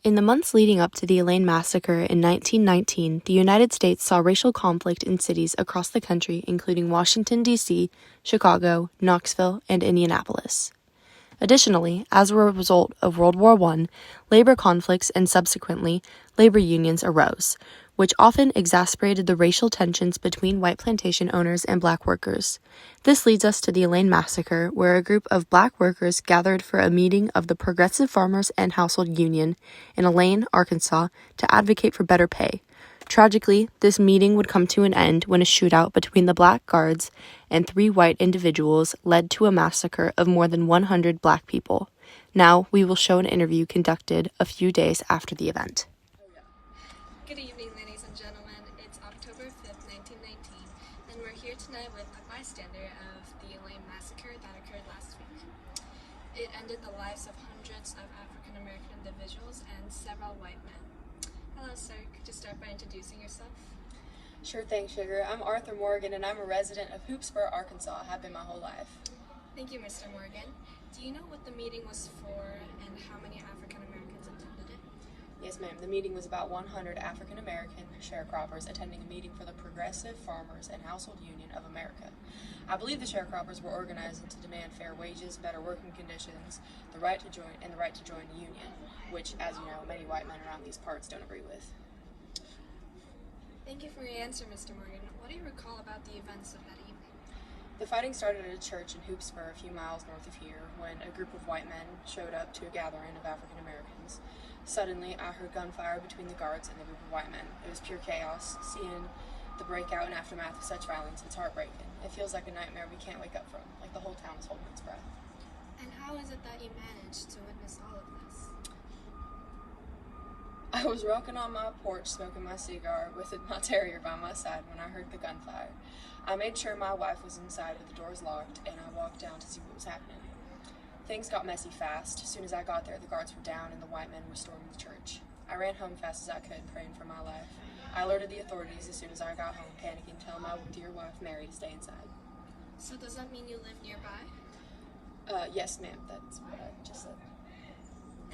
In the months leading up to the Elaine Massacre in 1919, the United States saw racial conflict in cities across the country, including Washington, D.C., Chicago, Knoxville, and Indianapolis. Additionally, as a result of World War I, labor conflicts and subsequently labor unions arose, which often exacerbated the racial tensions between white plantation owners and black workers. This leads us to the Elaine Massacre, where a group of black workers gathered for a meeting of the Progressive Farmers and Household Union in Elaine, Arkansas, to advocate for better pay. Tragically, this meeting would come to an end when a shootout between the black guards and 3 white individuals led to a massacre of more than 100 black people. Now, we will show an interview conducted a few days after the event. Good evening, ladies and gentlemen. It's October 5th, 1919, and we're here tonight with a bystander of the Elaine Massacre that occurred last week. It ended the lives of hundreds of African American individuals and several white men. Hello, sir. Could you start by introducing yourself? Sure thing, Sugar. I'm Arthur Morgan, and I'm a resident of Hoopsboro, Arkansas. I have been my whole life. Thank you, Mr. Morgan. Do you know what the meeting was for and how many African Americans attended it? Yes, ma'am. The meeting was about 100 African American sharecroppers attending a meeting for the Progressive Farmers and Household Union of America. I believe the sharecroppers were organizing to demand fair wages, better working conditions, the right to join the union, which, as you know, many white men around these parts don't agree with. Thank you for your answer, Mr. Morgan. What do you recall about the events of that evening? The fighting started at a church in Hoopsboro, a few miles north of here, when a group of white men showed up to a gathering of African Americans. Suddenly, I heard gunfire between the guards and the group of white men. It was pure chaos. Seeing the breakout and aftermath of such violence, it's heartbreaking. It feels like a nightmare we can't wake up from, like the whole town is holding its breath. And how is it that you managed to witness all of this? I was rocking on my porch smoking my cigar with my terrier by my side when I heard the gunfire. I made sure my wife was inside with the doors locked, and I walked down to see what was happening. Things got messy fast. As soon as I got there, the guards were down and the white men were storming the church. I ran home fast as I could, praying for my life. I alerted the authorities as soon as I got home, panicking, telling my dear wife, Mary, to stay inside. So does that mean you live nearby? Yes, ma'am. That's what I just said.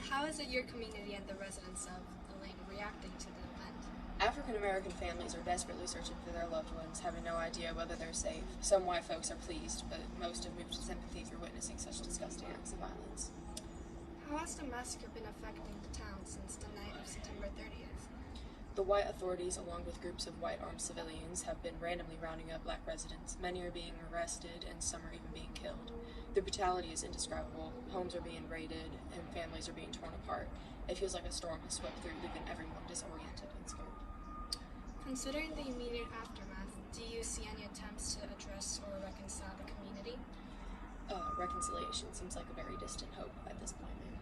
How is it your community and the residents of Elaine reacting to the event? African American families are desperately searching for their loved ones, having no idea whether they're safe. Some white folks are pleased, but most have moved to sympathy through witnessing such disgusting acts of violence. How has the massacre been affecting the town since the night of September 30th? The white authorities, along with groups of white armed civilians, have been randomly rounding up black residents. Many are being arrested, and some are even being killed. The brutality is indescribable. Homes are being raided, and families are being torn apart. It feels like a storm has swept through, leaving everyone disoriented and scared. Considering the immediate aftermath, do you see any attempts to address or reconcile the community? Reconciliation seems like a very distant hope at this point, ma'am.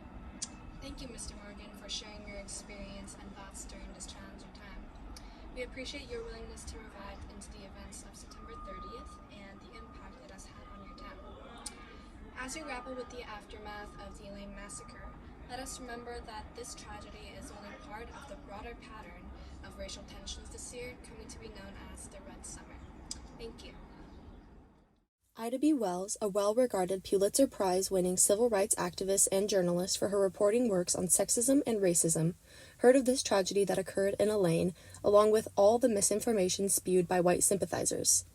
Thank you, Mr. Morgan, for sharing your experience and thoughts during this challenging time. We appreciate your willingness to provide into the events of September 30th and the impact it has had on your town. As we grapple with the aftermath of the Elaine Massacre, let us remember that this tragedy is only part of the broader pattern of racial tensions this year, coming to be known as the Red Summer. Thank you. Ida B. Wells, a well-regarded Pulitzer Prize-winning civil rights activist and journalist for her reporting works on sexism and racism, heard of this tragedy that occurred in Elaine, along with all the misinformation spewed by white sympathizers.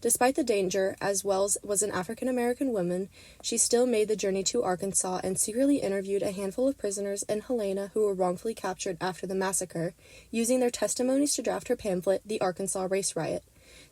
Despite the danger, as Wells was an African-American woman, she still made the journey to Arkansas and secretly interviewed a handful of prisoners in Helena who were wrongfully captured after the massacre, using their testimonies to draft her pamphlet, The Arkansas Race Riot.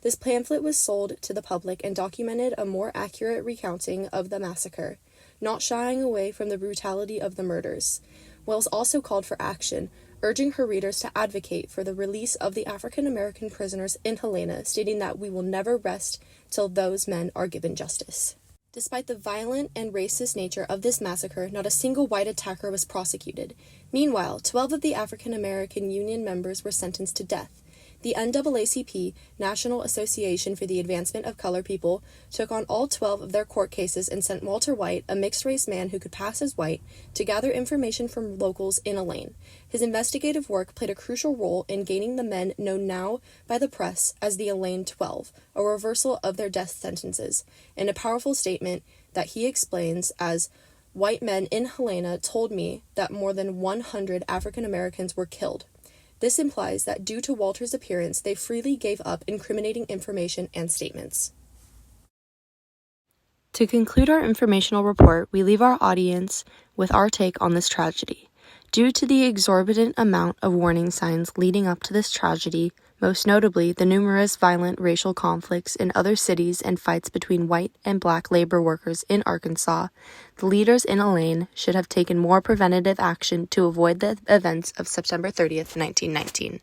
This pamphlet was sold to the public and documented a more accurate recounting of the massacre, not shying away from the brutality of the murders. Wells also called for action, urging her readers to advocate for the release of the African American prisoners in Helena, stating that we will never rest till those men are given justice. Despite the violent and racist nature of this massacre, not a single white attacker was prosecuted. Meanwhile, 12 of the African American Union members were sentenced to death. The NAACP, National Association for the Advancement of Colored People, took on all 12 of their court cases and sent Walter White, a mixed-race man who could pass as white, to gather information from locals in Elaine. His investigative work played a crucial role in gaining the men known now by the press as the Elaine 12, a reversal of their death sentences, and a powerful statement that he explains as white men in Helena told me that more than 100 African Americans were killed. This implies that due to Walter's appearance, they freely gave up incriminating information and statements. To conclude our informational report, we leave our audience with our take on this tragedy. Due to the exorbitant amount of warning signs leading up to this tragedy, most notably the numerous violent racial conflicts in other cities and fights between white and black labor workers in Arkansas, the leaders in Elaine should have taken more preventative action to avoid the events of September 30th, 1919.